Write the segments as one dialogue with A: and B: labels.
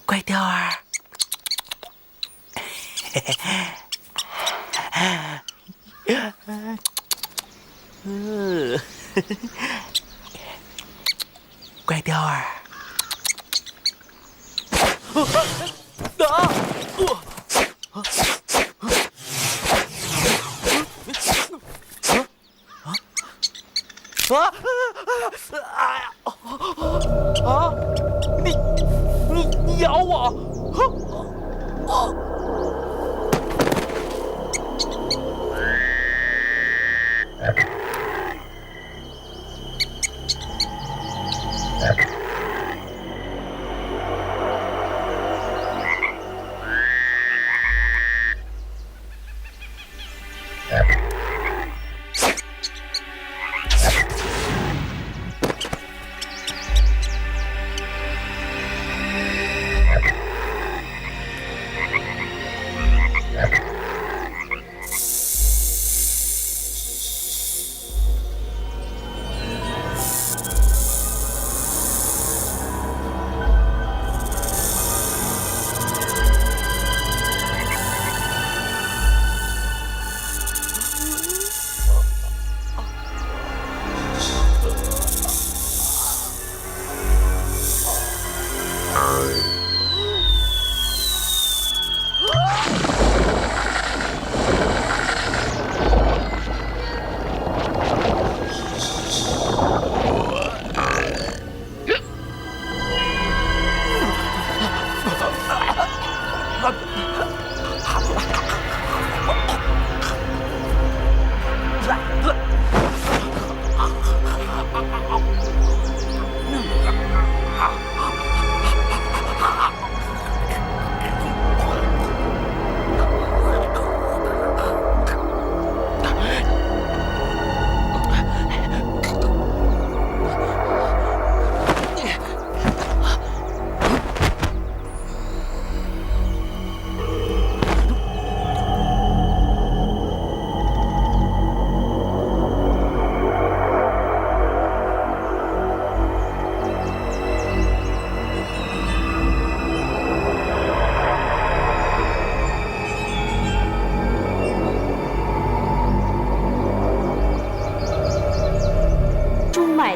A: 乖雕儿，乖雕儿，你咬我！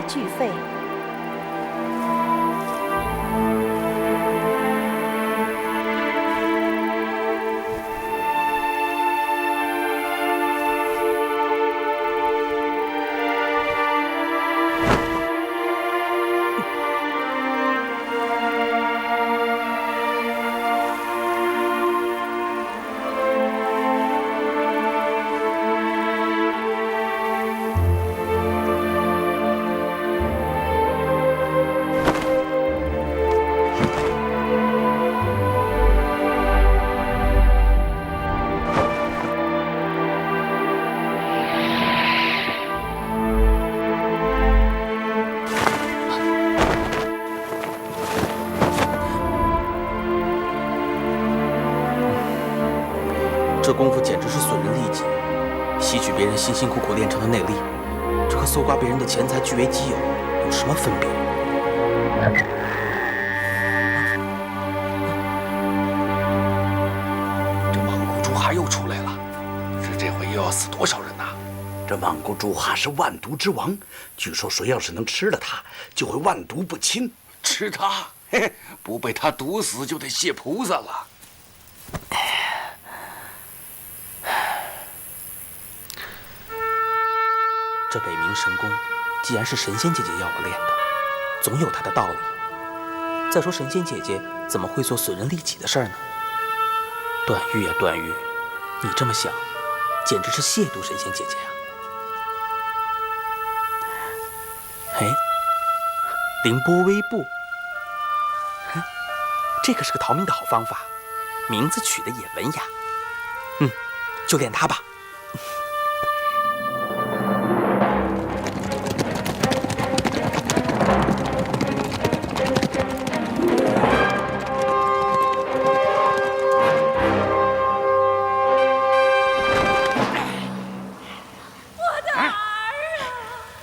B: 俱废。
A: 这功夫简直是损人利己，吸取别人辛辛苦苦练成的内力，这和搜刮别人的钱财据为己有有什么分别？
C: 这莽古朱哈又出来了，这回又要死多少人呐？
D: 这莽古朱哈是万毒之王，据说谁要是能吃了它，就会万毒不侵。
C: 吃它，嘿嘿，不被它毒死就得谢菩萨了。
A: 这北冥神功，既然是神仙姐姐要我练的，总有它的道理。再说神仙姐姐怎么会做损人利己的事儿呢？段誉呀，段誉，你这么想，简直是亵渎神仙姐姐啊！哎，凌波微步，这可是个逃命的好方法，名字取得也文雅。就练它吧。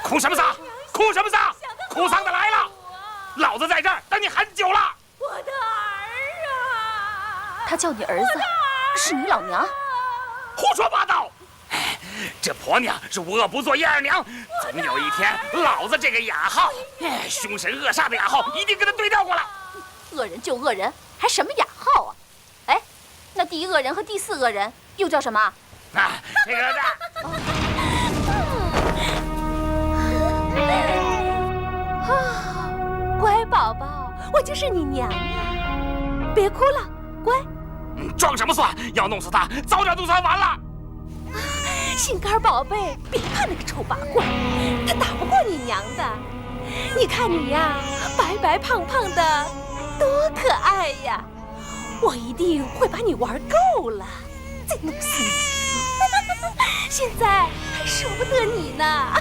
C: 哭什么丧？哭什么丧？哭丧的来了！老子在这儿等你很久了。
B: 我的儿啊！
E: 他叫你儿子，是你老娘。
C: 胡说八道！这婆娘是无恶不作叶二娘，总有一天，老子这个雅号，凶神恶煞的雅号，一定跟他对调过来。
E: 恶人就恶人，还什么雅号啊？哎，那第一恶人和第四恶人又叫什么？
C: 这个。
B: 乖宝宝，我就是你娘啊！别哭了，乖。
C: 装什么蒜？要弄死他，早点就算完了。
B: 心肝宝贝，别怕那个丑八怪，他打不过你娘的。你看你呀，白白胖胖的，多可爱呀！我一定会把你玩够了，再弄死你。现在还舍不得你呢。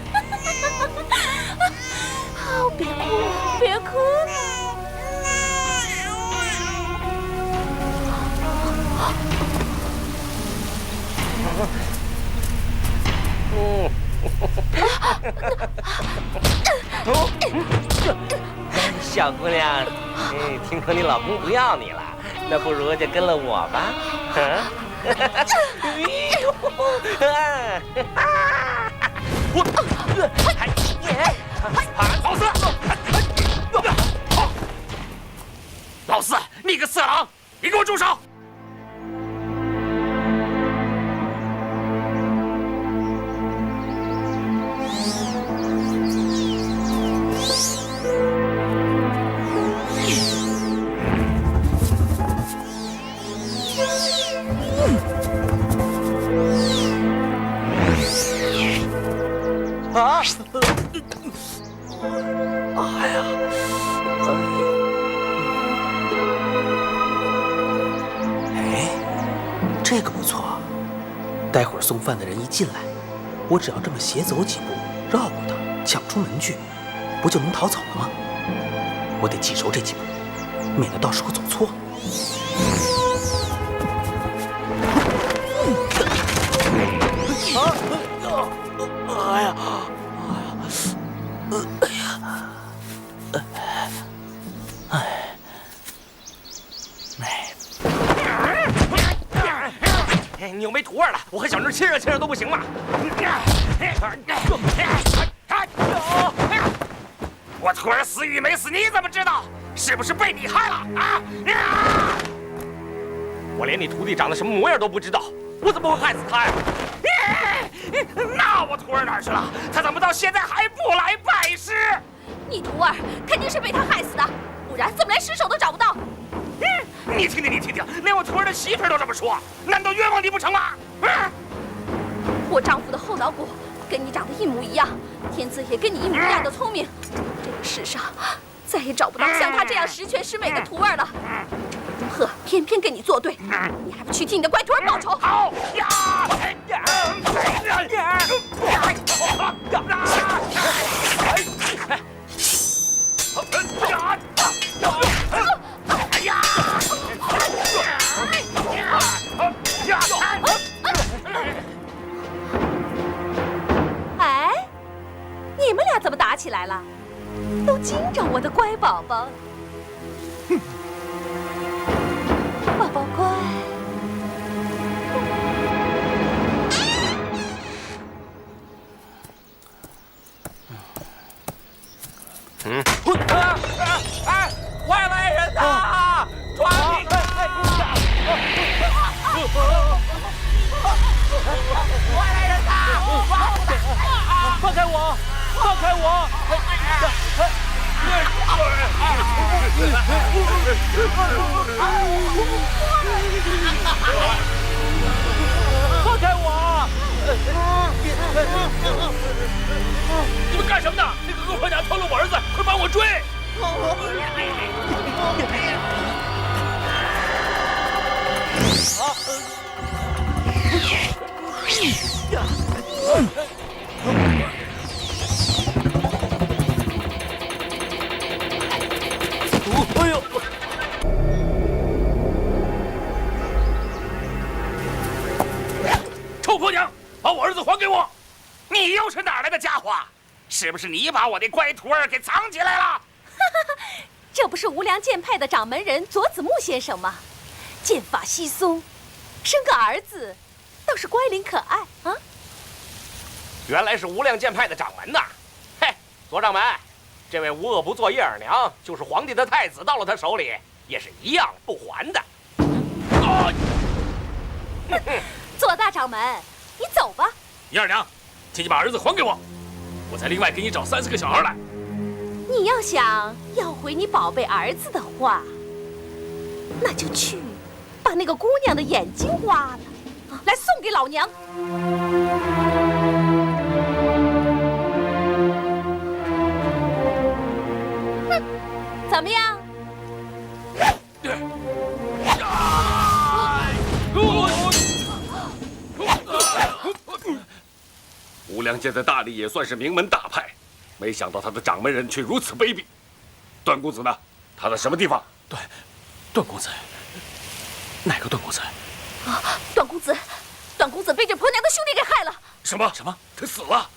B: 别哭了，别哭了。
F: 小姑娘，听说你老公不要你了，那不如就跟了我吧。
C: 老四，老四，你个色狼，你给我住手！
A: 这个不错，待会儿送饭的人一进来，我只要这么斜走几步，绕过他，抢出门去，不就能逃走了吗？我得记熟这几步，免得到时候走错。
C: 你又没徒儿了，我和小妮亲热亲热都不行吗？我徒儿死与没死，你怎么知道？是不是被你害了啊？我连你徒弟长得什么模样都不知道，我怎么会害死他呀？那我徒儿哪儿去了？他怎么到现在还不来拜师？
E: 你徒儿肯定是被他害死的，不然怎么连尸首都找不到？
C: 你听听，你听听，连我徒儿的媳妇儿都这么说，难道冤枉你不成吗？
E: 我丈夫的后脑骨跟你长得一模一样，天资也跟你一模一样的聪明，这个世上再也找不到像他这样十全十美的徒儿了。如何偏偏跟你作对？你还不去替你的乖徒儿报仇？
C: 好呀！
B: 哎，你们俩怎么打起来了？都惊着我的乖宝宝。宝宝乖。
C: 外来人呐！抓你！外来人呐！
F: 放开我！放开我！放开我！
C: 你们干什么呢？那个恶婆娘偷了我儿子，快帮我追！
F: 哎呦！
C: 臭婆娘，把我儿子还给我！你又是哪来的家伙？是不是你把我的乖徒儿给藏起来了？
B: 这不是无量剑派的掌门人佐子木先生吗？剑法稀松，生个儿子，倒是乖灵可爱啊！
F: 原来是无量剑派的掌门呐！嘿，左掌门，这位无恶不作叶二娘，就是皇帝的太子，到了他手里也是一样不还的。
B: 左大掌门，你走吧。
C: 叶二娘，请你把儿子还给我，我再另外给你找30个小孩来。
B: 你要想要回你宝贝儿子的话，那就去把那个姑娘的眼睛挖了，来送给老娘。哼，怎么样？
G: 无量剑在大理也算是名门大派，没想到他的掌门人却如此卑鄙。段公子呢？他在什么地方？
A: 段公子，哪个段公子？
B: 啊，段公子被这婆娘的兄弟给害了。
G: 什么？他死了？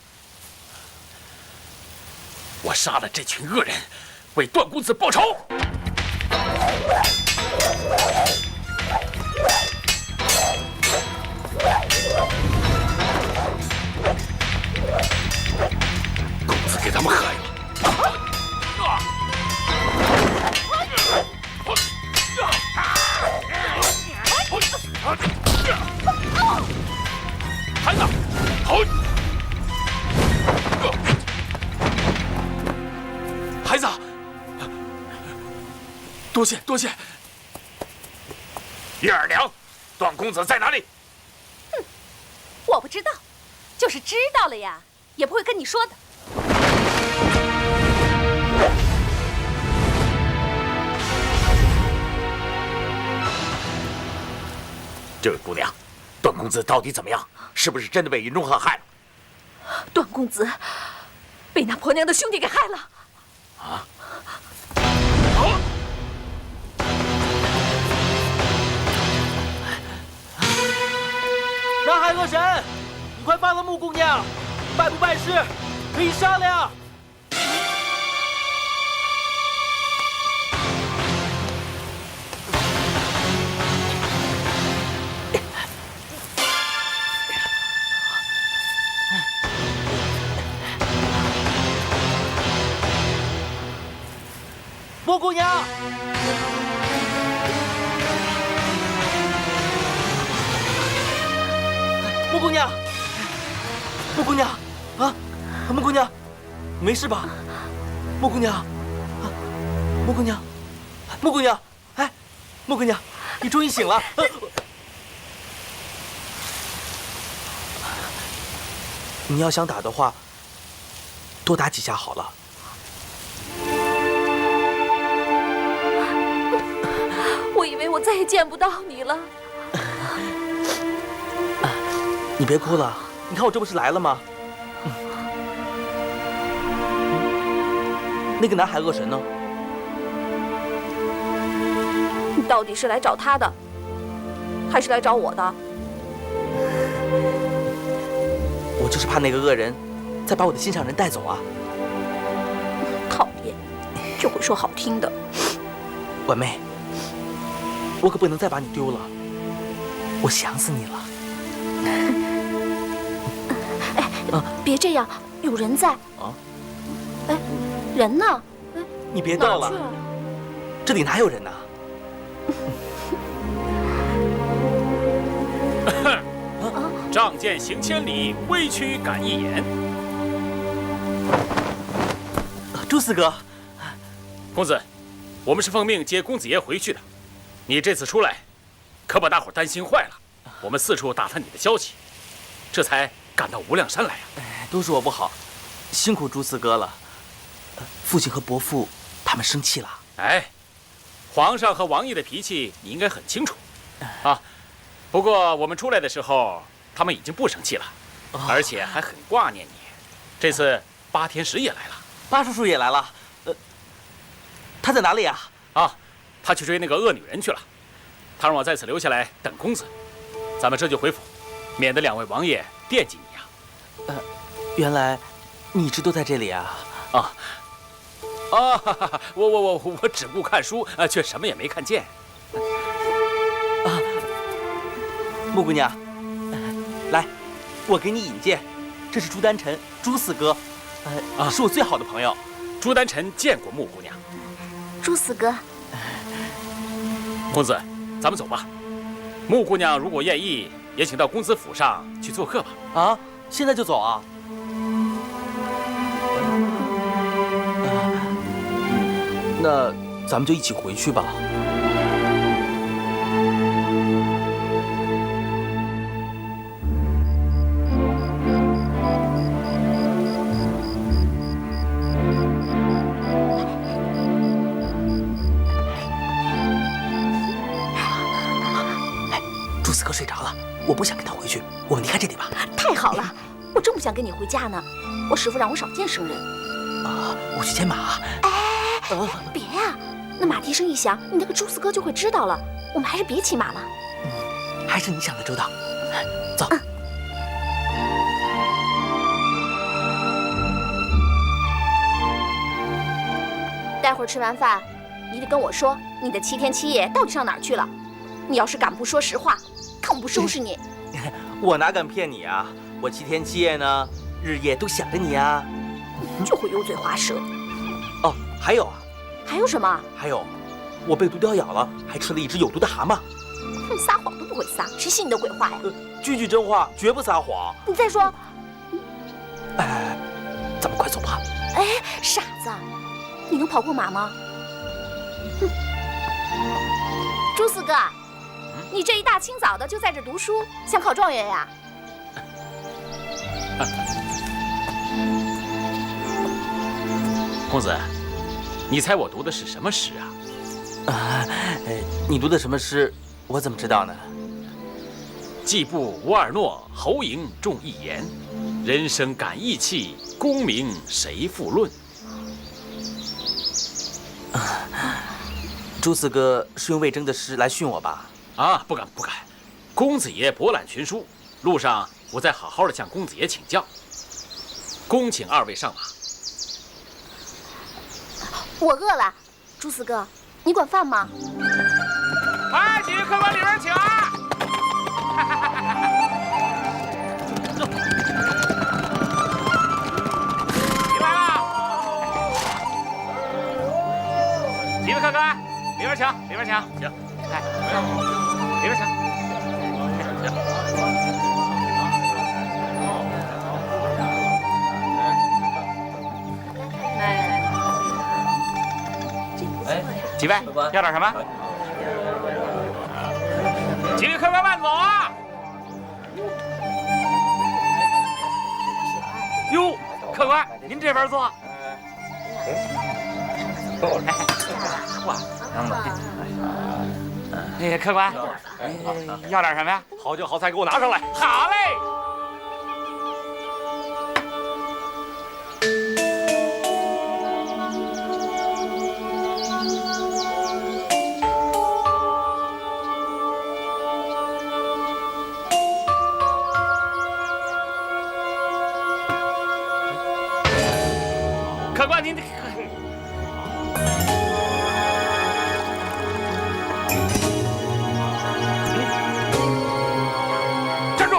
C: 我杀了这群恶人，为段公子报仇。
G: 公子给他们害了。
C: 孩子，好！孩子，多谢。
G: 叶二娘，段公子在哪里？
B: 我不知道，就是知道了呀，也不会跟你说的。
C: 这位姑娘，段公子到底怎么样？是不是真的被云中鹤害了？
B: 段公子被那婆娘的兄弟给害了。
C: 啊！
H: 南海恶神，你快放了木姑娘，办不办事可以商量。木姑娘，木姑娘，木姑娘，啊，木姑娘，你没事吧？木姑娘，啊，木姑娘，木姑娘，哎，木姑娘，你终于醒了。
A: 你要想打的话，多打几下好了。
B: 我以为我再也见不到你了。
A: 你别哭了，你看我这不是来了吗？那个南海恶神呢？
B: 你到底是来找他的，还是来找我的？
A: 我就是怕那个恶人再把我的心上人带走啊！
B: 讨厌，就会说好听的。
A: 婉妹，我可不能再把你丢了，我想死你了。
B: 哎，别这样，有人在。
A: 啊？
B: 哎，人呢？哎，
A: 你别逗了，这里哪有人呢？
C: 仗剑行千里，微躯赶一眼。
A: 朱四哥，
C: 公子，我们是奉命接公子爷回去的，你这次出来，可把大伙担心坏了。我们四处打探你的消息，这才赶到无量山来啊。
A: 都是我不好，辛苦朱四哥了。父亲和伯父他们生气了。
C: 哎，皇上和王爷的脾气你应该很清楚啊。不过我们出来的时候，他们已经不生气了。而且还很挂念你。这次八天使也来了，
H: 八叔叔也来了。他在哪里啊？
C: 啊，他去追那个恶女人去了。他让我在此留下来等公子。咱们这就回府，免得两位王爷惦记你呀。
H: 原来你一直都在这里啊？
C: 我只顾看书，却什么也没看见。
H: 木姑娘，来，我给你引荐，这是朱丹臣，朱四哥，是我最好的朋友。
C: 朱丹臣见过木姑娘。
E: 朱四哥，
C: 公子，咱们走吧。木姑娘如果愿意，也请到公子府上去做客吧。
H: 啊，现在就走啊？那咱们就一起回去吧。
A: 朱四哥睡着了，我不想跟他回去，我们离开这里吧。
E: 太好了，我正不想跟你回家呢。我师父让我少见生人。
A: 我去牵马。
E: 别呀，那马蹄声一响，你那个朱四哥就会知道了。我们还是别骑马了。
A: 还是你想的周到。走。
E: 待会儿吃完饭，你得跟我说你的7天7夜到底上哪儿去了。你要是敢不说实话，看我不收拾你！
H: 我哪敢骗你啊？我7天7夜呢，日夜都想着你啊。
E: 就会油嘴滑舌。
H: 哦，还有啊。
E: 还有什么？
H: 还有，我被毒雕咬了，还吃了一只有毒的蛤蟆。
E: 哼，撒谎都不会撒，谁信你的鬼话呀？
H: 句句真话，绝不撒谎。
E: 你再说。
A: 咱们快走吧。
E: 哎，傻子，你能跑过马吗？哼，朱四哥，你这一大清早的就在这读书，想考状元呀？
C: 公子，你猜我读的是什么诗啊？
H: 你读的什么诗？我怎么知道呢？
C: 季布无二诺，侯嬴重一言。人生感义气，功名谁复论？
H: 朱四哥是用魏征的诗来训我吧？
C: 啊，不敢不敢。公子爷博览群书，路上我再好好的向公子爷请教。恭请二位上马。
E: 我饿了，朱四哥，你管饭吗？
F: 哎，几位客官里边请啊！你来了，几位客官里边请，里边请，行，哎，里边请，行。几位要点什么？几位客官慢走啊！哟，客官，您这边坐。客官，要点什么呀？好酒好菜，给我拿上来。好嘞。客官，您站住！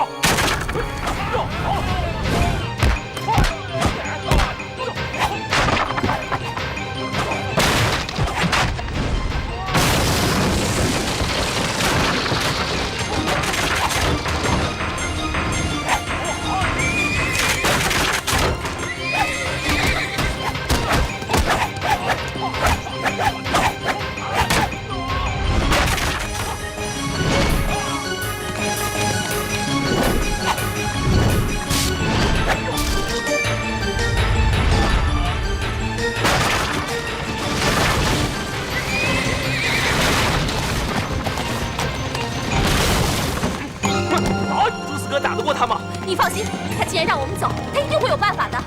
H: 朱四哥打得过他吗？
E: 你放心，他既然让我们走，他一定会有办法的。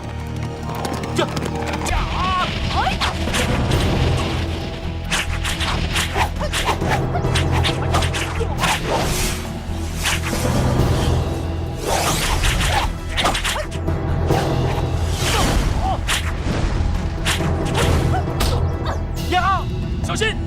C: 呀，小心！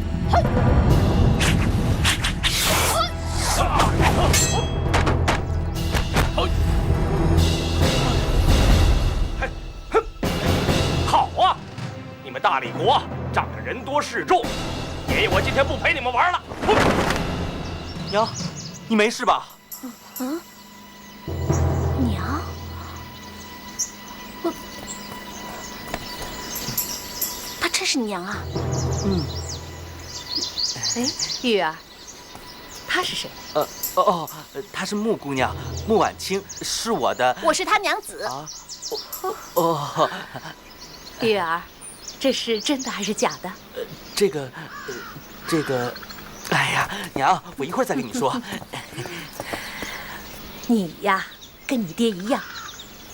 F: 好啊！你们大理国仗着人多势众，爷爷我今天不陪你们玩了。
H: 娘，你没事吧？
E: 娘，她真是娘啊！
B: 哎，玉儿，她是谁？
H: 她是穆姑娘，穆婉清，是我的。
E: 我是她娘子。
H: 啊，
B: 玉儿，这是真的还是假的？
H: 这个，哎呀，娘，我一会儿再跟你说。
B: 你呀，跟你爹一样，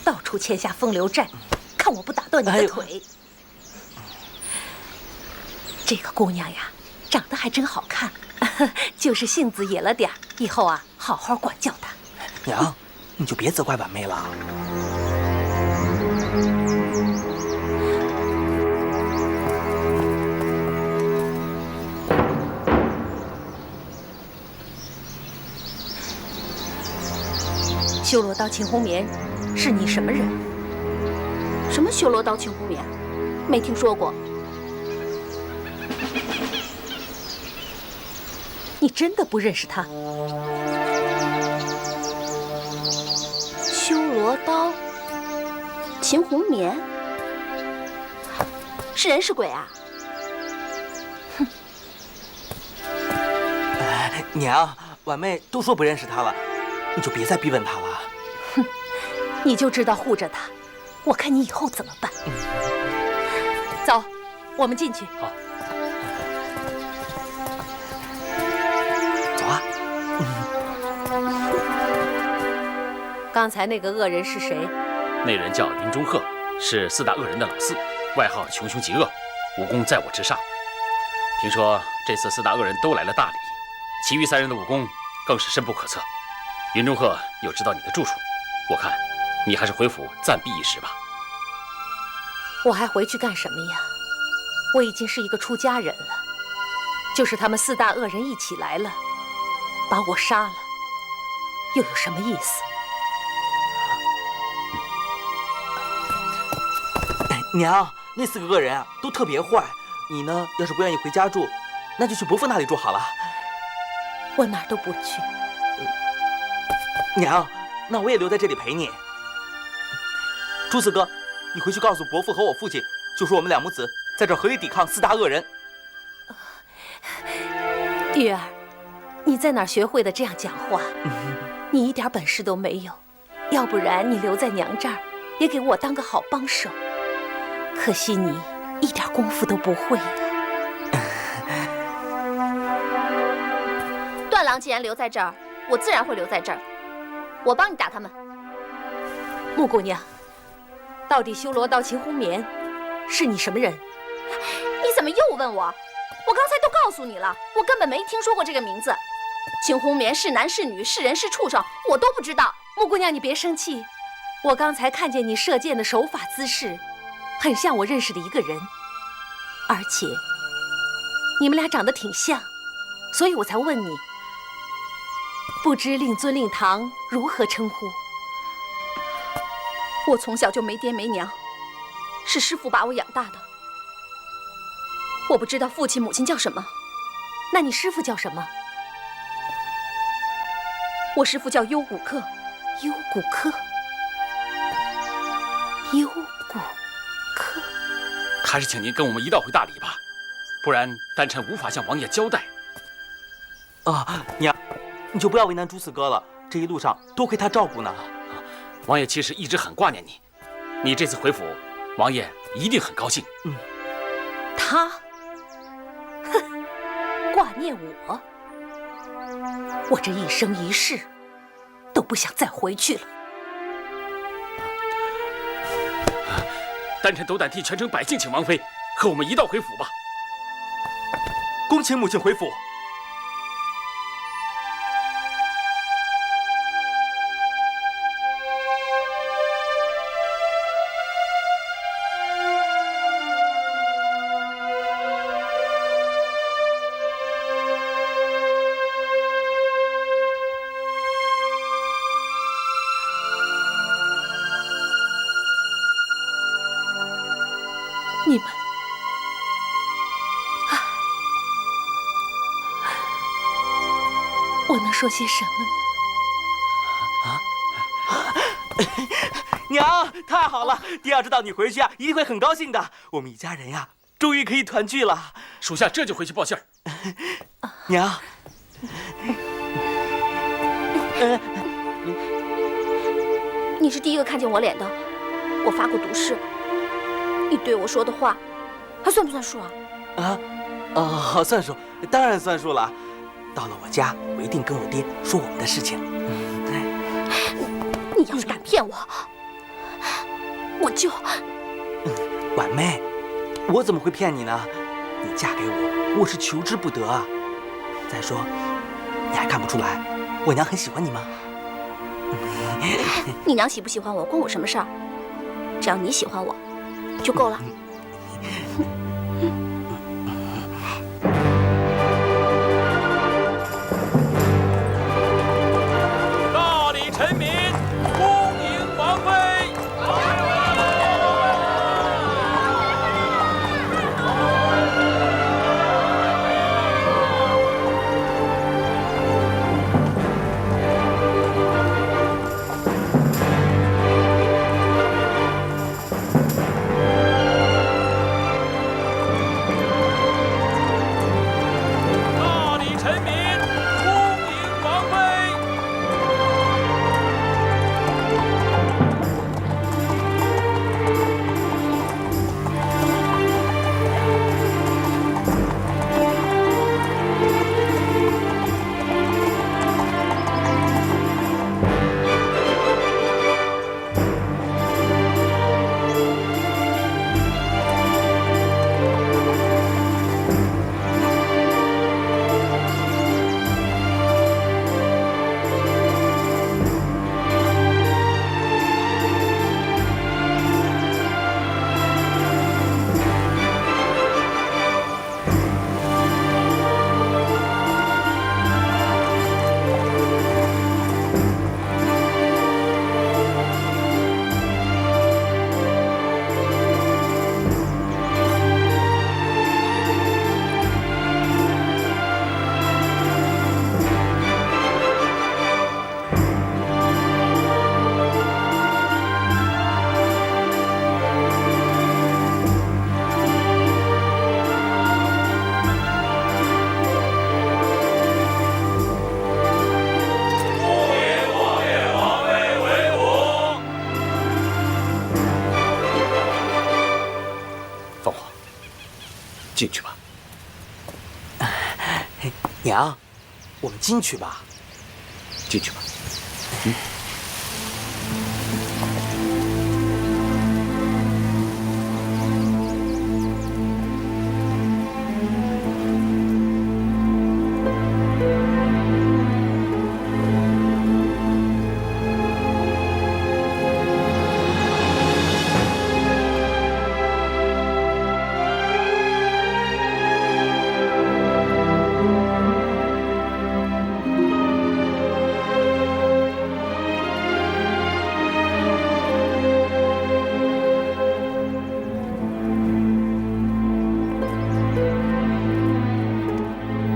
B: 到处签下风流债，看我不打断你的腿。这个姑娘呀，长得还真好看，就是性子野了点儿。以后啊，好好管教她。
H: 娘，你就别责怪婉妹了。
B: 修罗刀秦红棉，是你什么人？
E: 什么修罗刀秦红棉？没听说过。
B: 你真的不认识他？
E: 修罗刀秦红棉，是人是鬼啊？
H: 娘，婉妹都说不认识他了，你就别再逼问他了。
B: 哼，你就知道护着他，我看你以后怎么办。走，我们进去。
C: 好。
H: 走啊。
B: 刚才那个恶人是谁？
C: 那人叫云中鹤，是四大恶人的老四，外号穷凶极恶，武功在我之上。听说这次四大恶人都来了大理，其余三人的武功更是深不可测。云中鹤又知道你的住处，我看你还是回府暂避一时吧。
B: 我还回去干什么呀？我已经是一个出家人了，就是他们四大恶人一起来了，把我杀了，又有什么意思？
H: 娘，那四个恶人啊，都特别坏。你呢，要是不愿意回家住，那就去伯父那里住好了。
B: 我哪儿都不去。
H: 娘，那我也留在这里陪你。朱四哥，你回去告诉伯父和我父亲，就说我们两母子在这儿合力抵抗四大恶人。
B: 玉儿，你在哪儿学会的这样讲话？你一点本事都没有，要不然你留在娘这儿，也给我当个好帮手。可惜你一点功夫都不会呀。
E: 段郎既然留在这儿，我自然会留在这儿。我帮你打他们。
B: 穆姑娘，到底修罗刀秦红棉是你什么人？
E: 你怎么又问我？我刚才都告诉你了，我根本没听说过这个名字。秦红棉是男是女，是人是畜生，我都不知道。
B: 穆姑娘，你别生气，我刚才看见你射箭的手法姿势，很像我认识的一个人，而且你们俩长得挺像，所以我才问你。不知令尊令堂如何称呼？
E: 我从小就没爹没娘，是师父把我养大的。我不知道父亲母亲叫什么。
B: 那你师父叫什么？
E: 我师父叫幽谷客。
B: 幽谷客。幽谷客。
C: 还是请您跟我们一道回大理吧，不然丹琛无法向王爷交代。
H: 啊，娘，你就不要为难朱四哥了，这一路上多亏他照顾呢。
C: 王爷其实一直很挂念你，你这次回府，王爷一定很高兴。
B: 他，哼，挂念我，我这一生一世都不想再回去了。
C: 丹臣斗胆替全城百姓请王妃和我们一道回府吧。
H: 恭请母亲回府。
B: 你们，我能说些什么呢？
H: 娘，太好了！爹要知道你回去啊，一定会很高兴的。我们一家人呀，终于可以团聚了。
C: 属下这就回去报信儿。
H: 娘，
E: 你是第一个看见我脸的，我发过毒誓。你对我说的话，还算不算数啊？
H: 好算数，当然算数了。到了我家，我一定跟我爹说我们的事情。
E: 你要是敢骗我，我就……
H: 婉妹，我怎么会骗你呢？你嫁给我，我是求之不得啊。再说，你还看不出来，我娘很喜欢你吗？
E: 你娘喜不喜欢我，关我什么事儿？只要你喜欢我，就够了。
C: 大礼臣民，恭迎王妃。
G: 进去吧。
H: 娘，我们进去吧。
G: 进去吧。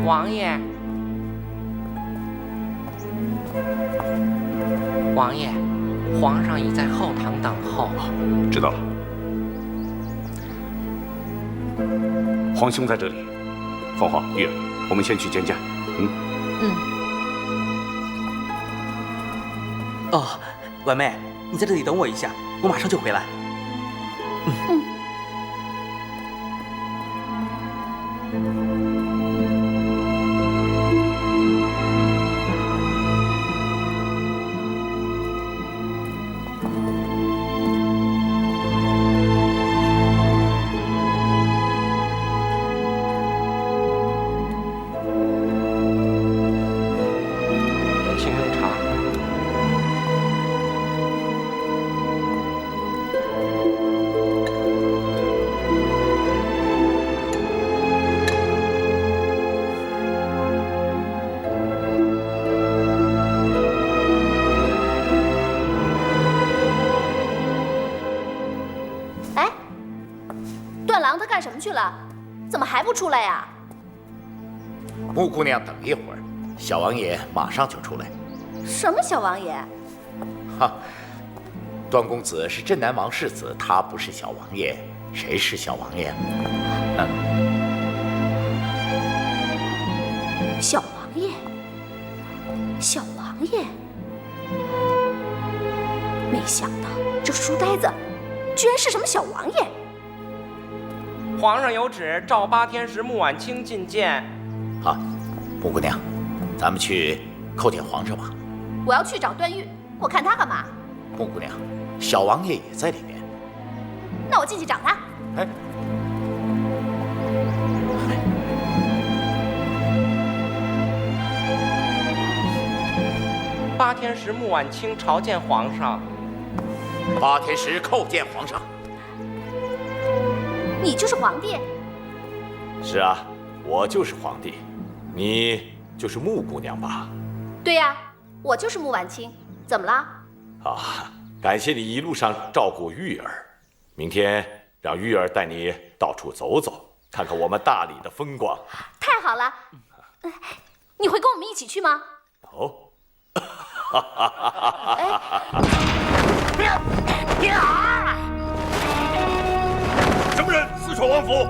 I: 王爷，王爷，皇上已在后堂等候。
G: 知道了。皇兄在这里。凤凰、玉儿，我们先去见驾。
H: 哦，婉妹，你在这里等我一下，我马上就回来。
E: 怎么还不出来呀？
J: 木姑娘，等一会儿，小王爷马上就出来。
E: 什么小王爷？
J: 哈，段公子是镇南王世子，他不是小王爷，谁是小王爷？
E: 小王爷，小王爷。没想到这书呆子居然是什么小王爷。
F: 皇上有旨，召8天使穆婉清觐见。
J: 好，木姑娘，咱们去叩见皇上吧。
E: 我要去找段誉，我看他干嘛？
J: 木姑娘，小王爷也在里面。
E: 那我进去找他。
J: 哎，
F: 8天使穆婉清朝见皇上。
J: 8天使叩见皇上。
E: 你就是皇帝？
K: 是啊，我就是皇帝。你就是穆姑娘吧？
E: 对呀，我就是穆婉清。怎么了？
K: 啊，感谢你一路上照顾玉儿。明天让玉儿带你到处走走，看看我们大理的风光。
E: 太好了。你会跟我们一起去吗？
K: 哦。
G: 什么人私闯王府？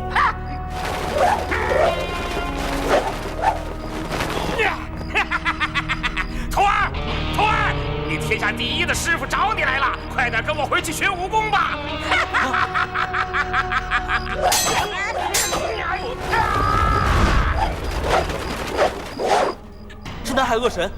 C: 徒儿，徒儿，你天下第一的师傅找你来了，快点跟我回去学武功吧！
H: 是南海恶神。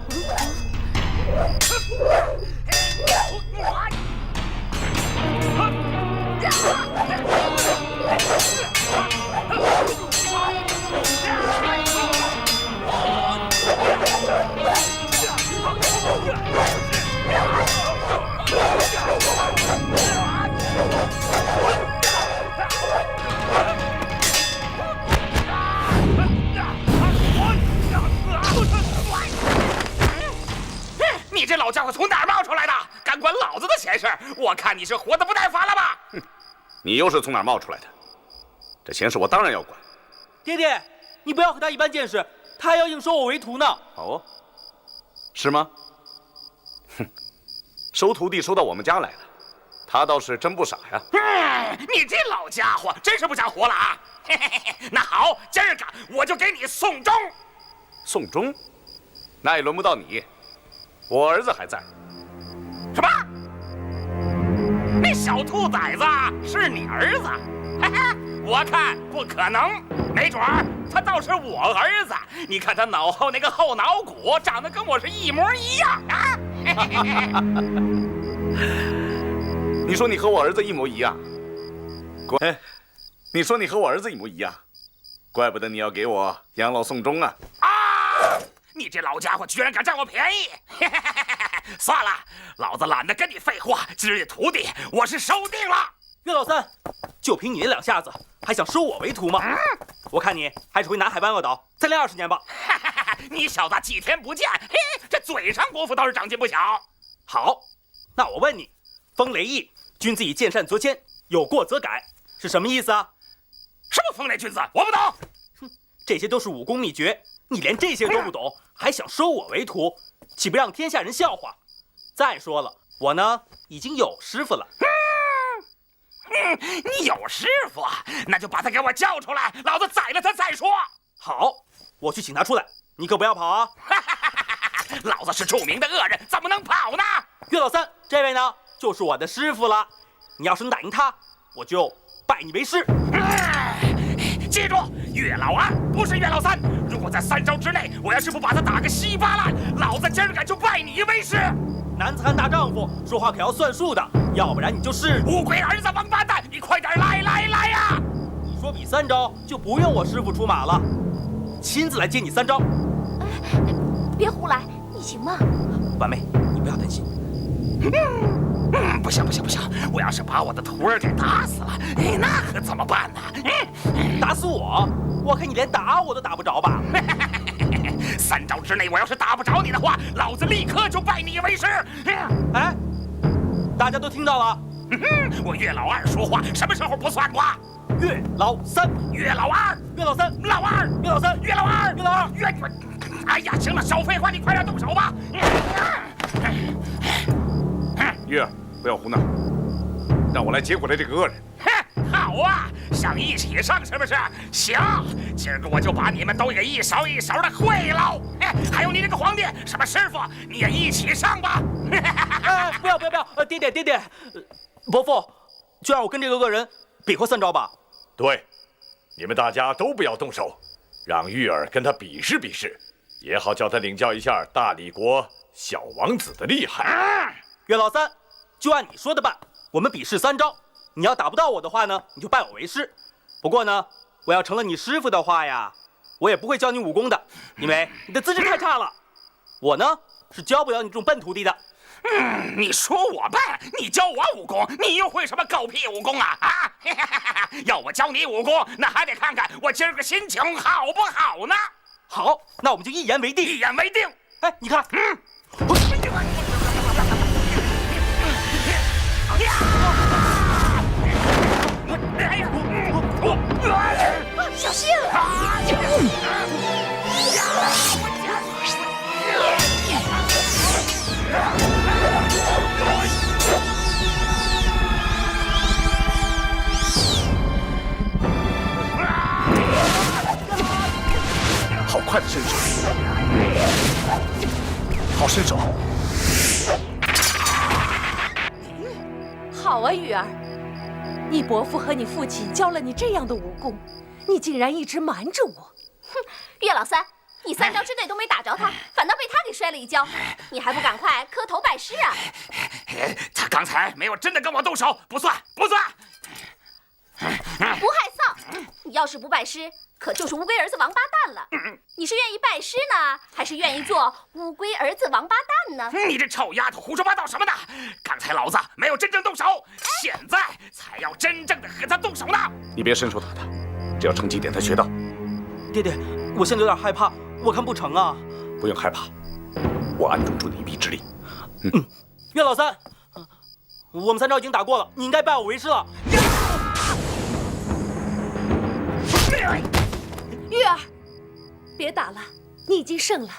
C: 你这老家伙从哪儿冒出来的？敢管老子的闲事？我看你是活得不耐烦了吧？
D: 哼，你又是从哪儿冒出来的？这闲事我当然要管。
H: 爹爹，你不要和他一般见识，他还要硬收我为徒呢。
D: 哦，是吗？哼，收徒弟收到我们家来了，他倒是真不傻呀。
C: 你这老家伙真是不想活了啊！嘿嘿嘿，那好，今儿个我就给你送终。
D: 送终？那也轮不到你。 我儿子还在。
C: 什么？那小兔崽子是你儿子？嘿嘿，我看不可能，没准儿他倒是我儿子。你看他脑后那个后脑骨长得跟我是一模一样啊！
D: 你说你和我儿子一模一样？你说你和我儿子一模一样，怪不得你要给我养老送终啊！
C: 啊！ 你这老家伙居然敢占我便宜！算了，老子懒得跟你废话。今日徒弟我是收定了。
H: 岳老三，就凭你那两下子，还想收我为徒吗？我看你还是回南海万恶岛再练20年吧。
C: 你小子几天不见，嘿，这嘴上功夫倒是长进不小。
H: 好，那我问你，风雷翼，君子以见善则迁，有过则改，是什么意思啊？
C: 什么风雷君子？我不懂。
H: 哼，这些都是武功秘诀。 你连这些都不懂，还想收我为徒，岂不让天下人笑话？再说了，我呢已经有师傅了。
C: 你有师傅，那就把他给我叫出来，老子宰了他再说。
H: 好，我去请他出来，你可不要跑啊！
C: 老子是著名的恶人，怎么能跑呢？
H: 岳老三，这位呢就是我的师傅了。你要是能打赢他，我就拜你为师。
C: 记住，岳老二不是岳老三。 如果在3招之内，我要是不把他打个稀巴烂，老子今儿个就拜你为师。
H: 男子汉大丈夫，说话可要算数的，要不然你就是
C: 乌龟儿子王八蛋！你快点来呀！
H: 你说比3招就不用我师傅出马了，亲自来接你3招。
E: 别胡来，你行吗？
H: 婉妹，你不要担心。
C: 不行，我要是把我的徒儿给打死了，那可怎么办呢？
H: 打死我？我看你连打我都打不着吧
C: ？3招之内，我要是打不着你的话，老子立刻就拜你为师。
H: 哎，大家都听到了？
C: 我岳老二说话什么时候不算话？
H: 岳老三，
F: 岳老二，
H: 岳老三，
F: 老二，
H: 岳老三，
F: 岳老二，
H: 岳老二，
F: 岳……哎呀，行了，少废话，你快点动手吧。
D: 玉儿，不要胡闹，让我来结果了这个恶人。
F: 哼，好啊，想一起上是不是？行，今儿个我就把你们都给一勺一勺的烩了。还有你这个皇帝，什么师傅，你也一起上吧。
H: 不要，爹爹，伯父，就让我跟这个恶人比划3招吧。
K: 对，你们大家都不要动手，让玉儿跟他比试比试，也好叫他领教一下大理国小王子的厉害。
H: 岳老三，就按你说的办，我们比试3招。你要打不到我的话呢，你就拜我为师。不过呢，我要成了你师傅的话呀，我也不会教你武功的，因为你的资质太差了。我呢是教不了你这种笨徒弟的。
F: 你说我笨，你教我武功，你又会什么狗屁武功啊？要我教你武功，那还得看看我今儿个心情好不好呢？
H: 好，那我们就一言为定。
F: 一言为定。
H: 哎，你看，
B: 小心！
D: 好快的身手，好身手。
B: 好啊，玉儿，你伯父和你父亲教了你这样的武功，你竟然一直瞒着我。
E: 哼，岳老三，你3招之内都没打着他，反倒被他给摔了一跤，你还不赶快磕头拜师啊？
F: 他刚才没有真的跟我动手，不算。
E: 不害臊！你要是不拜师，可就是乌龟儿子王八蛋了。你是愿意拜师呢，还是愿意做乌龟儿子王八蛋呢？
F: 你这臭丫头，胡说八道什么呢？刚才老子没有真正动手，现在才要真正的和他动手呢。
D: 你别伸手打他，只要成几点他学到。
H: 爹爹，我现在有点害怕，我看不成啊。
D: 不用害怕，我暗中助你一臂之力。
H: 岳老三，我们3招已经打过了，你应该拜我为师了。
B: 玉儿，别打了，你已经胜了。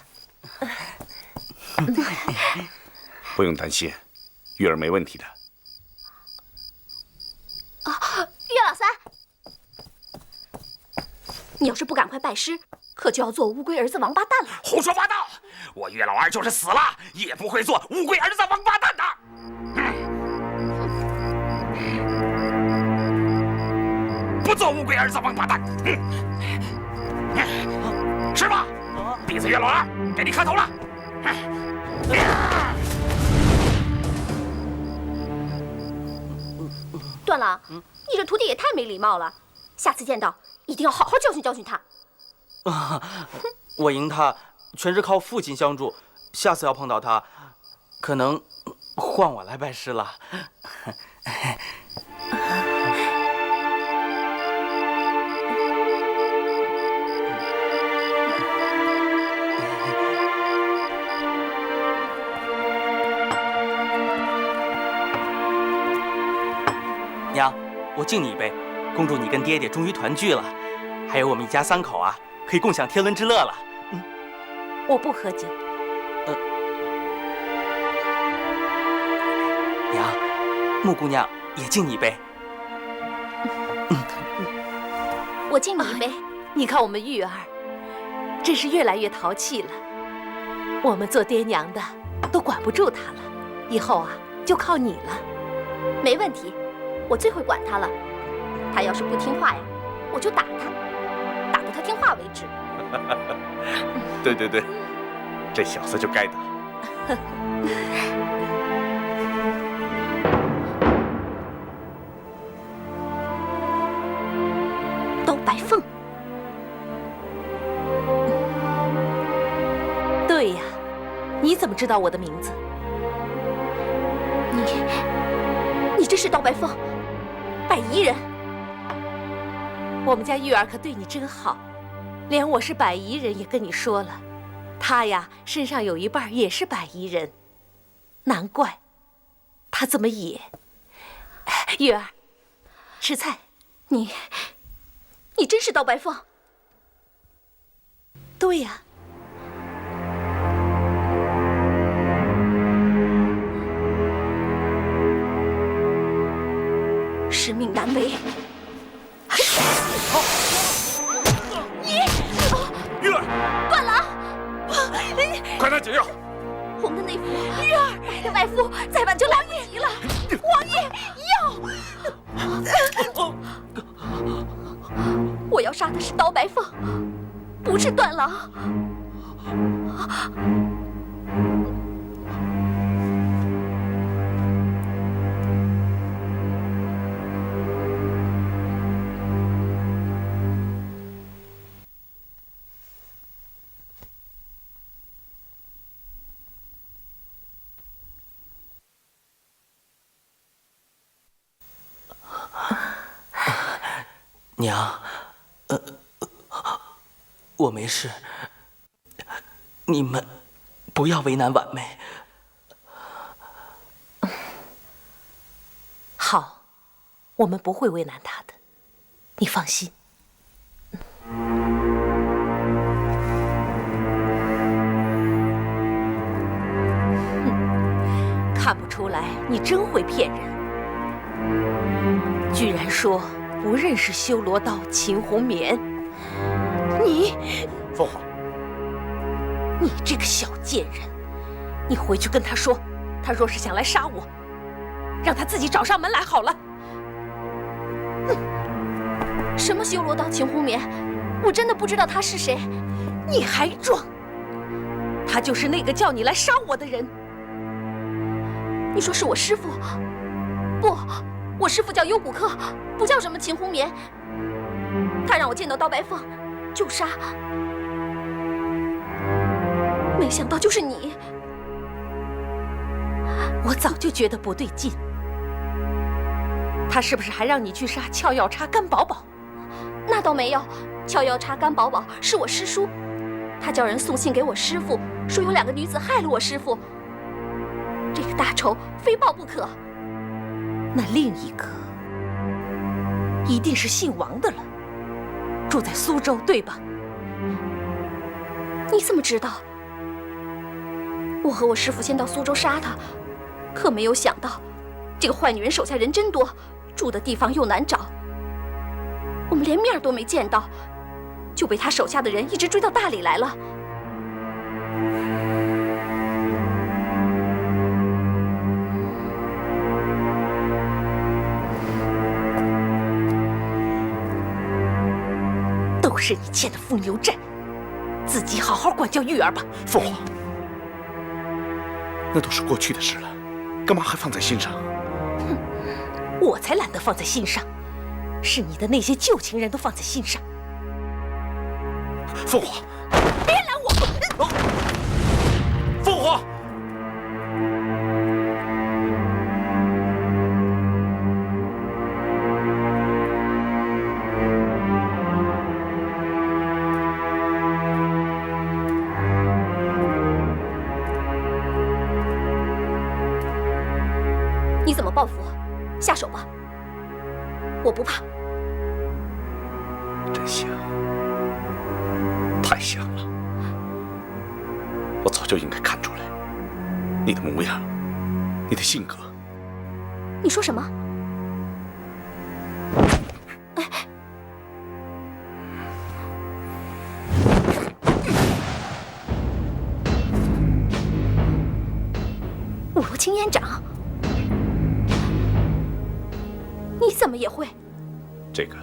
D: 不用担心，玉儿没问题的。
E: 岳老三，你要是不赶快拜师，可就要做乌龟儿子王八蛋了。
F: 胡说八道！我岳老二就是死了，也不会做乌龟儿子王八蛋的。不做乌龟儿子王八蛋。师傅，弟子岳老二给你磕头了。
E: 段郎，你这徒弟也太没礼貌了，下次见到一定要好好教训教训他。
H: 我赢他全是靠父亲相助，下次要碰到他，可能换我来拜师了。娘，我敬你一杯，恭祝你跟爹爹终于团聚了，还有我们一家3口啊，可以共享天伦之乐了。
B: 我不喝酒。
H: 娘，穆姑娘也敬你一杯。
E: 我敬你一杯。
B: 你看我们玉儿，真是越来越淘气了。我们做爹娘的都管不住她了，以后啊就靠你了。
E: 没问题，我最会管他了。他要是不听话呀，我就打他，打到他听话为止。
D: 对，这小子就该打。
E: 刀白凤。
B: 对呀，你怎么知道我的名字？
E: 你这是刀白凤，百夷人。
B: 我们家玉儿可对你真好，连我是百夷人也跟你说了。她呀，身上有一半也是百夷人，难怪她这么野。玉儿，吃菜。
E: 你真是刀白凤？
B: 对呀。
E: 使命难违。
G: 玉儿，
E: 断郎，
G: 快拿解药！
E: 红的内服，玉儿，白的外敷，再晚就来不及了。王爷，药！我要杀的是刀白凤，不是段郎。
A: 娘，我没事，你们不要为难婉妹。
B: 好，我们不会为难她的，你放心。看不出来，你真会骗人，居然说不认识修罗刀秦红棉。你，
J: 凤凰，
B: 你这个小贱人，你回去跟他说，他若是想来杀我，让他自己找上门来好了。
E: 什么修罗刀秦红棉？我真的不知道他是谁。
B: 你还装？他就是那个叫你来杀我的人。
E: 你说是我师父？不，我师父叫幽谷客，不叫什么秦红棉。他让我见到刀白凤就杀，没想到就是你。
B: 我早就觉得不对劲。他是不是还让你去杀俏药叉甘宝宝？
E: 那倒没有，俏药叉甘宝宝是我师叔，他叫人送信给我师父，说有2个女子害了我师父，这个大仇非报不可。
B: 那另一个一定是姓王的了，住在苏州，对吧？
E: 你怎么知道？我和我师父先到苏州杀他，可没有想到，这个坏女人手下人真多，住的地方又难找，我们连面都没见到，就被他手下的人一直追到大理来了。
B: 都是你欠的疯牛债，自己好好管教玉儿吧。
D: 凤凰，那都是过去的事了，干嘛还放在心上？
B: 哼，我才懒得放在心上，是你的那些旧情人都放在心上。
D: 凤凰，
B: 别拦我！
D: 凤凰。
E: 你怎么报复我？下手吧，我不怕。
D: 真香，太香了！我早就应该看出来，你的模样，你的性格。
E: 你说什么？五罗青烟掌。你怎么也会？
D: 这个，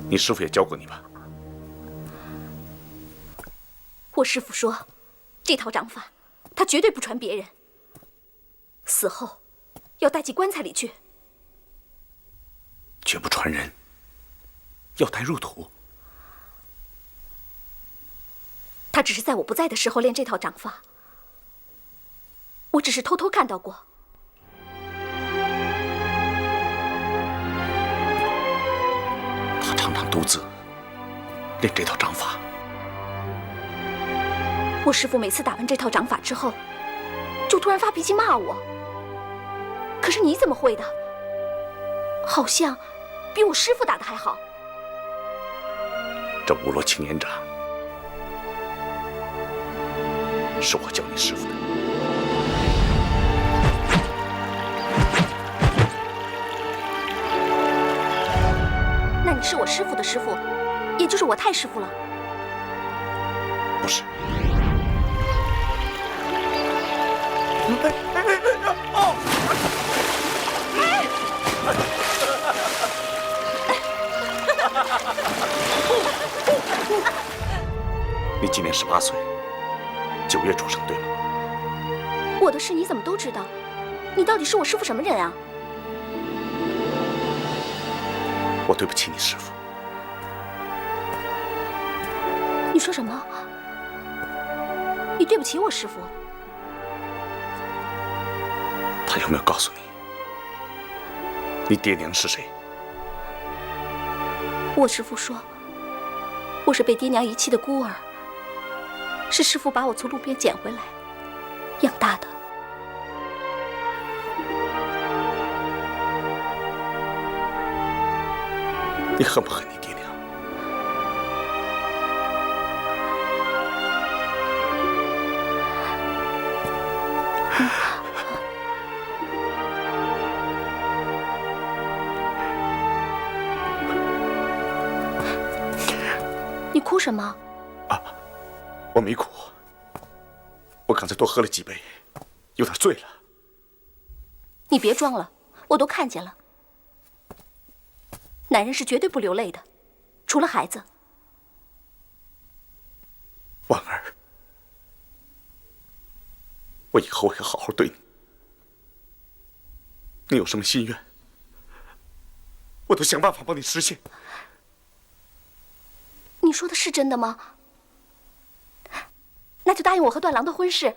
D: 你师父也教过你吧？
E: 我师父说，这套掌法，他绝对不传别人。死后，要带进棺材里去。
D: 绝不传人，要带入土。
E: 他只是在我不在的时候练这套掌法，我只是偷偷看到过。
D: 他常常独自练这套掌法。
E: 我师父每次打完这套掌法之后，就突然发脾气骂我。可是你怎么会的？好像比我师傅打的还好。
D: 这五罗青年掌是我教你师傅的。
E: 那你是我师傅的师傅，也就是我太师傅了。
D: 不是。你今年18岁，9月出生，对吗？
E: 我的事你怎么都知道？你到底是我师傅什么人啊？
D: 我对不起你师傅。
E: 你说什么？你对不起我师傅？
D: 他有没有告诉你，你爹娘是谁？
E: 我师父说，我是被爹娘遗弃的孤儿，是师父把我从路边捡回来，养大的。
D: 你恨不恨你爹娘？
E: 你哭什么？
D: 啊，我没哭，我刚才多喝了几杯，有点醉了。
E: 你别装了，我都看见了。男人是绝对不流泪的，除了孩子。
D: 婉儿，我以后会好好对你。你有什么心愿，我都想办法帮你实现。
E: 你说的是真的吗？那就答应我和段郎的婚事，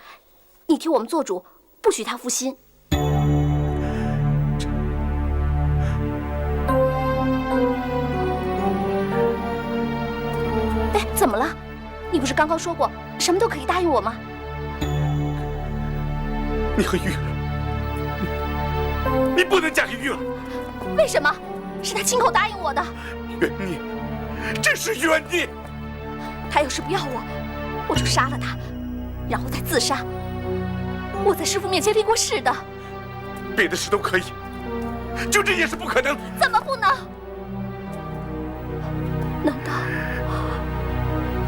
E: 你替我们做主，不许他负心。哎，怎么了？你不是刚刚说过什么都可以答应我吗？
D: 你和玉儿，你不能嫁给玉儿。
E: 为什么？是他亲口答应我的。
D: 冤孽，这是冤孽。
E: 他要是不要我，我就杀了他，然后再自杀。我在师父面前立过誓的。
D: 别的事都可以，就这件事不可能。
E: 怎么不能？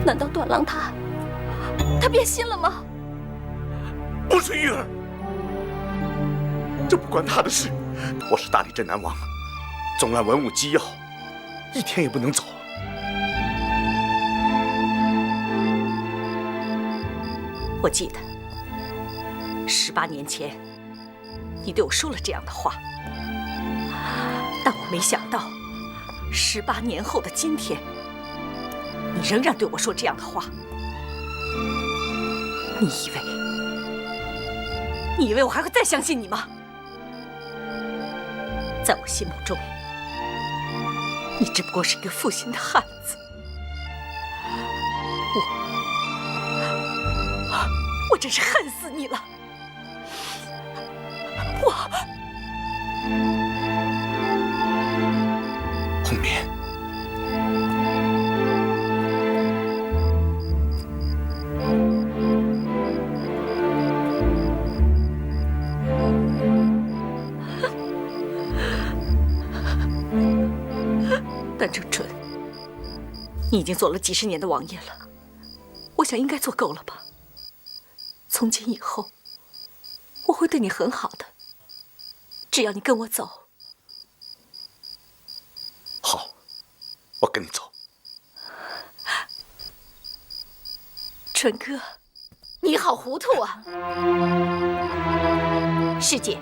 E: 难道段郎他变心了吗？
D: 不是玉儿，这不关他的事。我是大理镇南王，总按文武机要，一天也不能走。
L: 我记得18年前，你对我说了这样的话，但我没想到，18年后的今天，你仍然对我说这样的话。你以为我还会再相信你吗？在我心目中，你只不过是一个负心的汉子。我真是恨死你了！
D: 红棉，
L: 段正淳，你已经做了几十年的王爷了，我想应该做够了吧。从今以后，我会对你很好的，只要你跟我走。
D: 好，我跟你走。
L: 淳哥，
B: 你好糊涂啊！师姐，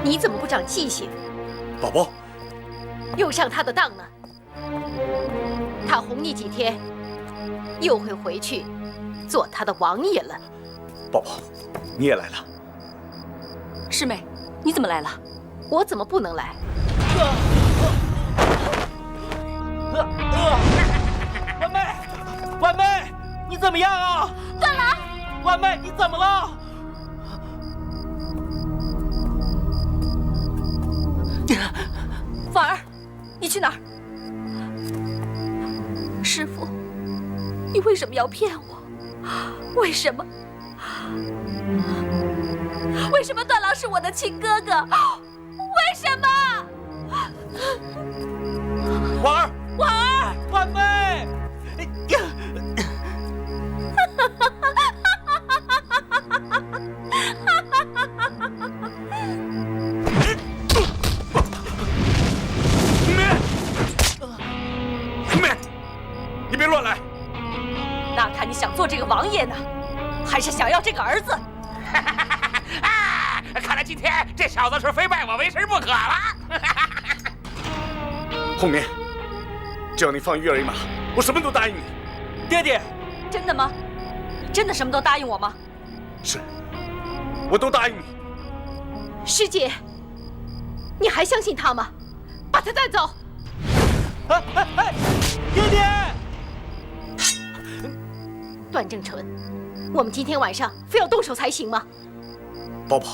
B: 你怎么不长记性？
D: 宝宝，
B: 又上他的当呢？他哄你几天，又会回去做他的王爷了。
D: 宝宝，你也来了。
L: 师妹，你怎么来了？
B: 我怎么不能来？
H: 婉妹，婉妹，你怎么样啊？
E: 段郎，
H: 婉妹，你怎么了？
L: 去哪儿？
E: 师傅，你为什么要骗我？为什么？为什么段郎是我的亲哥哥？为什么？
H: 婉儿，
E: 婉儿，
H: 婉妃。
D: 你别乱来！
L: 那看你想做这个王爷呢，还是想要这个儿子？
F: 看来今天这小子是非拜我为师不可了。
D: 红棉，只要你放玉儿一马，我什么都答应你。
H: 爹爹，
L: 真的吗？你真的什么都答应我吗？
D: 是，我都答应你。
B: 师姐，你还相信他吗？把他带走！
H: 爹爹！
B: 段正淳，我们今天晚上非要动手才行吗？
D: 宝宝，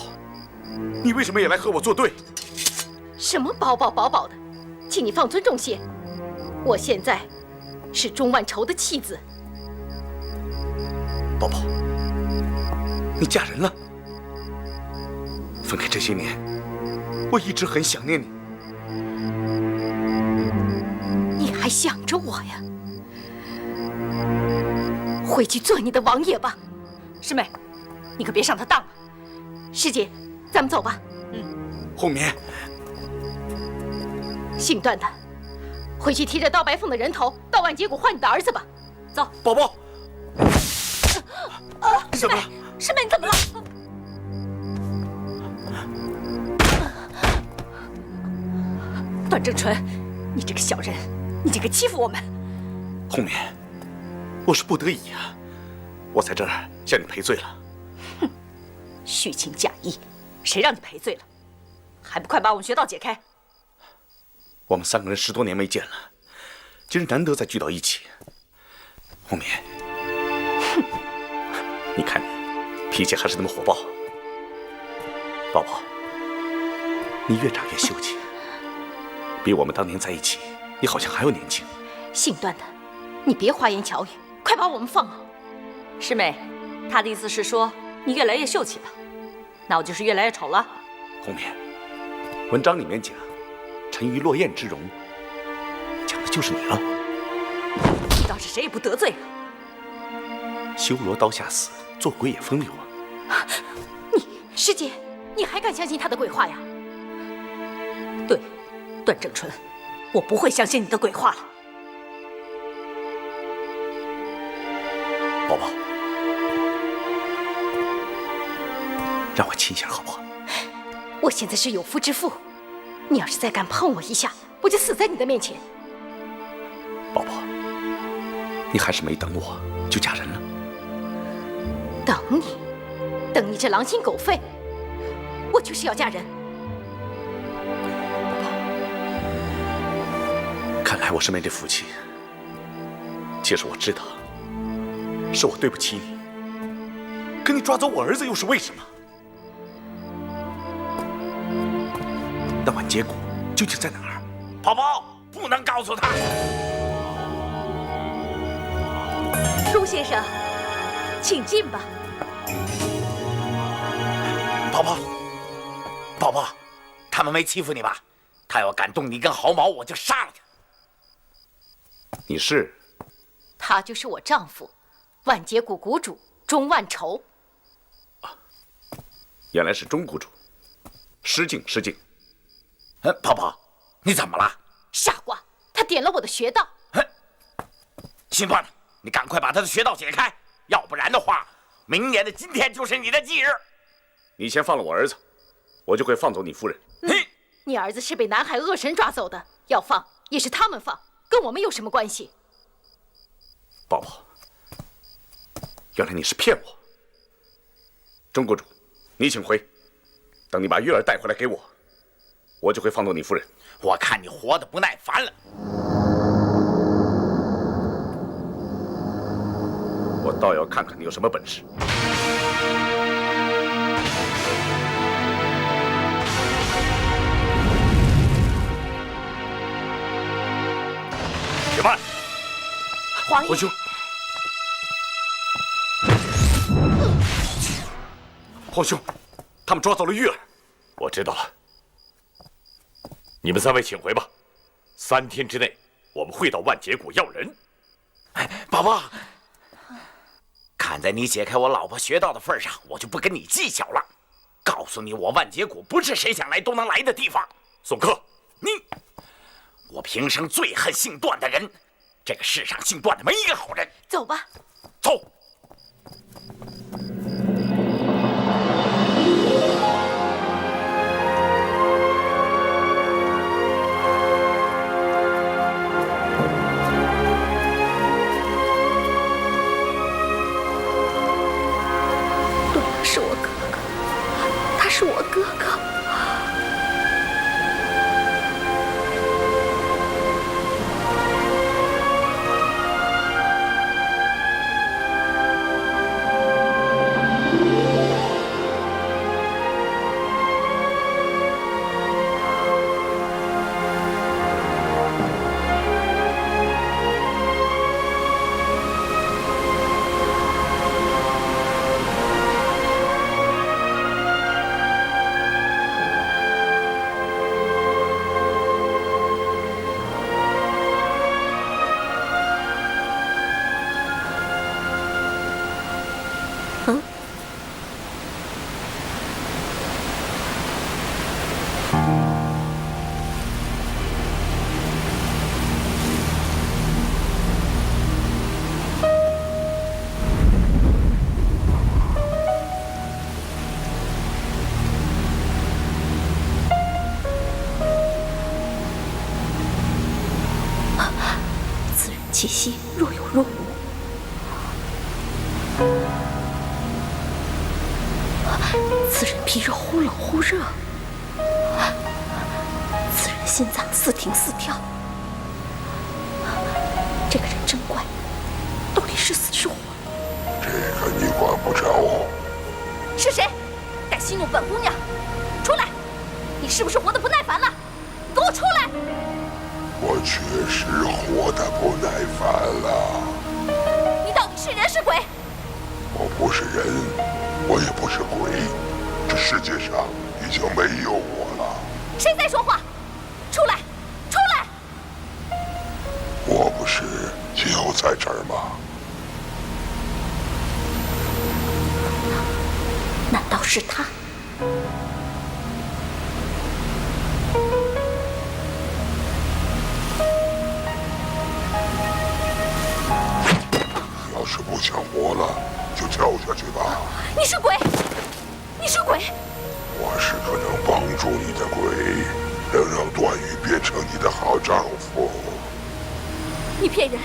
D: 你为什么也来和我作对？
B: 什么宝宝的，请你放尊重些。我现在是钟万愁的妻子。
D: 宝宝，你嫁人了。分开这些年，我一直很想念你。
B: 你还想着我呀？回去做你的王爷吧。
L: 师妹，你可别上他当了。
B: 师姐，咱们走吧。
D: 红棉，
B: 姓段的，回去提着刀白凤的人头到万劫谷换你的儿子吧。走。
D: 宝宝。
L: 师妹，师妹，你怎么了？段正淳，你这个小人，你竟敢欺负我们！
D: 红棉，我是不得已啊，我在这儿向你赔罪了。
L: 哼，虚情假意，谁让你赔罪了？还不快把我们穴道解开！
D: 我们3个人10多年没见了，今日难得再聚到一起。红棉，
L: 哼，
D: 你看你脾气还是那么火爆。宝宝，你越长越秀气，比我们当年在一起，你好像还要年轻。
B: 姓段的，你别花言巧语，快把我们放了。
L: 师妹，他的意思是说你越来越秀气了，那我就是越来越丑了。
D: 红棉，文章里面讲沉鱼落雁之容，讲的就是你了。
L: 你倒是谁也不得罪了。
D: 修罗刀下死，做鬼也风流啊！
B: 师姐，你还敢相信他的鬼话呀？
L: 对，段正淳，我不会相信你的鬼话了。
D: 宝宝，让我亲一下好不好？
B: 我现在是有夫之妇，你要是再敢碰我一下，我就死在你的面前。
D: 宝宝，你还是没等我就嫁人了？
B: 等你这狼心狗肺，我就是要嫁人。
D: 看来我是没这福气。其实我知道，是我对不起你。可你抓走我儿子又是为什么？那万劫谷究竟在哪儿？
J: 宝宝不能告诉他。
B: 陆先生，请进吧。
J: 宝宝，宝宝，他们没欺负你吧？他要敢动你一根毫毛，我就杀了他。
D: 你是？
B: 他就是我丈夫，万劫谷谷主钟万愁。
D: 原来是钟谷主，失敬失敬。
J: 宝宝，你怎么了？
B: 傻瓜，他点了我的穴道。
J: 姓段的，你赶快把他的穴道解开，要不然的话，明年的今天就是你的忌日。
D: 你先放了我儿子，我就会放走你夫人。
B: 你儿子是被南海恶神抓走的，要放也是他们放，跟我们有什么关系？
D: 宝宝，原来你是骗我。钟谷主，你请回，等你把月儿带回来给我，我就会放走你夫人。
J: 我看你活得不耐烦了。
D: 我倒要看看你有什么本事。
B: 皇爷。
D: 皇兄，皇兄，他们抓走了玉儿。
K: 我知道了，你们3位请回吧。3天之内，我们会到万劫谷要人。
J: 哎，宝宝，看在你解开我老婆穴道的份上，我就不跟你计较了。告诉你，我万劫谷不是谁想来都能来的地方。
K: 送客，
J: 我平生最恨姓段的人，这个世上姓段的没一个好人。
B: 走吧。
J: 走。
B: 是我哥哥，他是我哥哥。气息若有若无。此人皮肉忽冷忽热，此人心脏似停似跳。这个人真怪，到底是死是活？
M: 这个你管不着。
E: 是谁敢戏弄本姑娘？出来！你是不是活得不耐烦了？给我出来！
M: 我确实活得不耐烦了。
E: 你到底是人是鬼？
M: 我不是人，我也不是鬼，这世界上已经没有我了。
E: 谁在说话？出来！出来！
M: 我不是就在这儿吗？
B: 难道是他？
M: 要是不想活了，就跳下去吧。
E: 你是鬼！你是鬼！
M: 我是个能帮助你的鬼，能让段誉变成你的好丈夫。
E: 你骗人！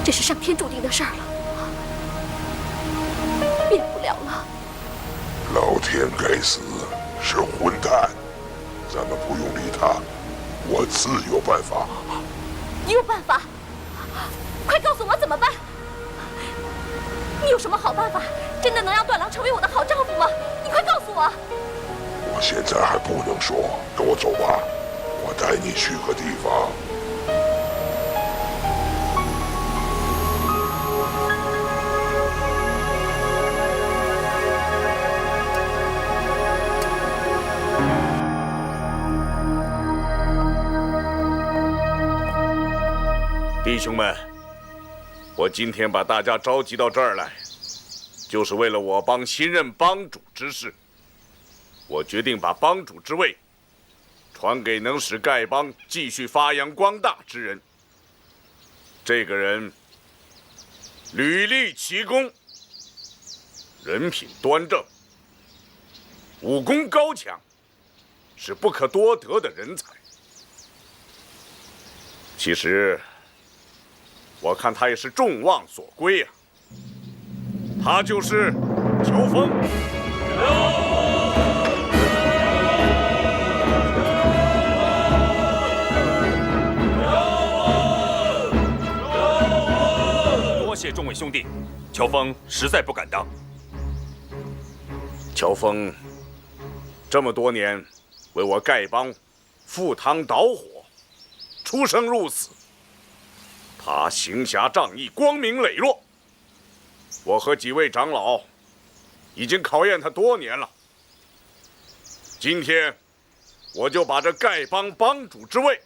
E: 这是上天注定的事儿了，变不了了。
M: 老天该死，是混蛋！咱们不用理他，我自有办法。
E: 你有办法？快告诉我怎么办！你有什么好办法？真的能让段郎成为我的好丈夫吗？你快告诉我！
M: 我现在还不能说，跟我走吧，我带你去个地方。
D: 弟兄们，我今天把大家召集到这儿来，就是为了我帮新任帮主之事。我决定把帮主之位传给能使丐帮继续发扬光大之人。这个人履历奇功，人品端正，武功高强，是不可多得的人才。其实我看他也是众望所归啊，他就是乔峰。
G: 多谢众位兄弟，乔峰实在不敢当。
D: 乔峰这么多年为我丐帮赴汤蹈火，出生入死。他行侠仗义，光明磊落。我和几位长老已经考验他多年了。今天，我就把这丐帮帮主之位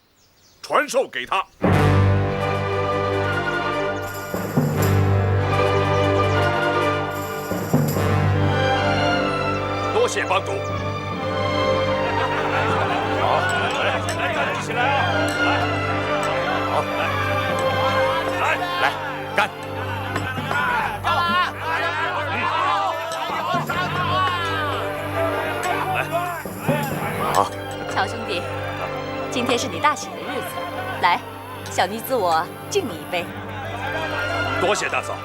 D: 传授给他。
K: 多谢帮主。好，来，一起来啊！来，好，来，干！
L: 好，乔兄弟，今天是你大喜的日子，来，小妮子我敬你一杯。
K: 多谢大嫂。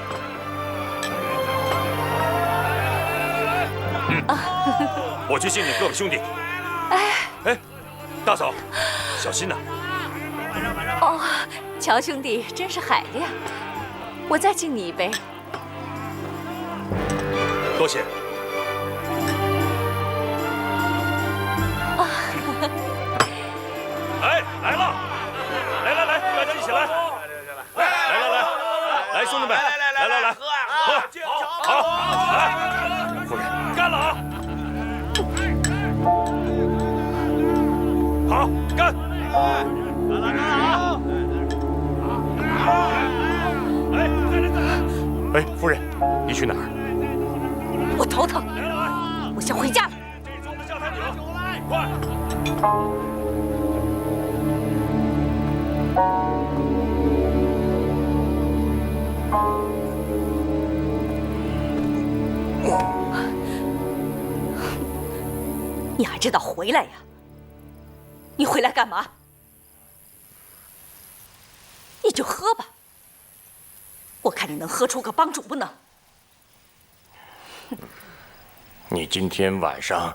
K: 我去敬你各位兄弟。哎，大嫂，小心呐！
L: 哦，乔兄弟真是海量，我再敬你一杯。
K: 多谢。哎，来了！来，大家一起来！来，兄弟们，来，喝！好，来，夫人，干了啊！好，干！干了啊！哎，再来！哎，夫人，你去哪儿？
L: 我头疼，我想回家了。
K: 这桌子叫他酒，快！
L: 你还知道回来呀？你回来干嘛？你就喝吧，我看你能喝出个帮主不能？
K: 你今天晚上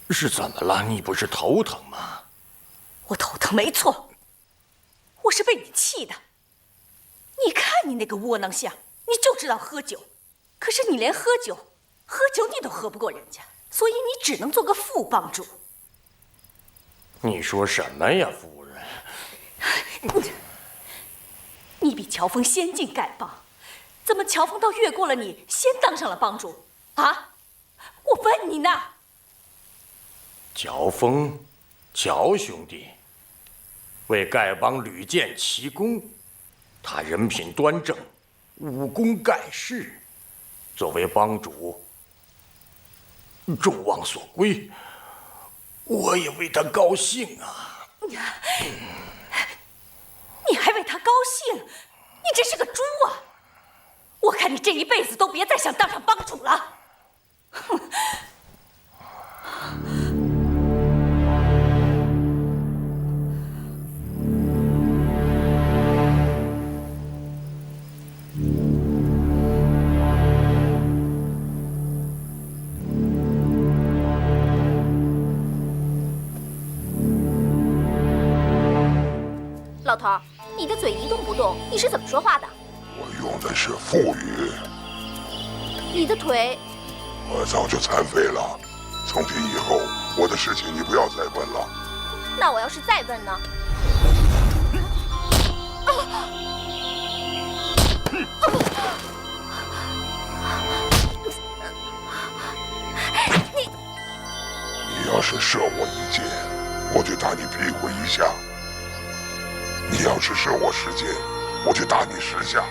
K: 是怎么了？你不是头疼吗？
L: 我头疼没错，我是被你气的。你看你那个窝囊相，你就知道喝酒，可是你连喝酒你都喝不过人家，所以你只能做个副帮主。
K: 你说什么呀，夫人？
L: 你比乔峰先进丐帮，怎么乔峰倒越过了你，先当上了帮主啊？我问你呢。
K: 乔峰，乔兄弟为丐帮屡建奇功，他人品端正，武功盖世，作为帮主，众望所归，我也为他高兴啊。
L: 你还为他高兴？你真是个猪啊！我看你这一辈子都别再想当上帮主了。哼！
E: 老头儿，你的嘴一动不动，你是怎么说话的？
M: 我用的是腹语。
E: 你的腿……
M: 我早就残废了。从今以后，我的事情你不要再问了。
E: 那我要是再问呢？
M: 你要是射我一箭，我就打你屁股一下。你要是射我10箭，我就打你10下。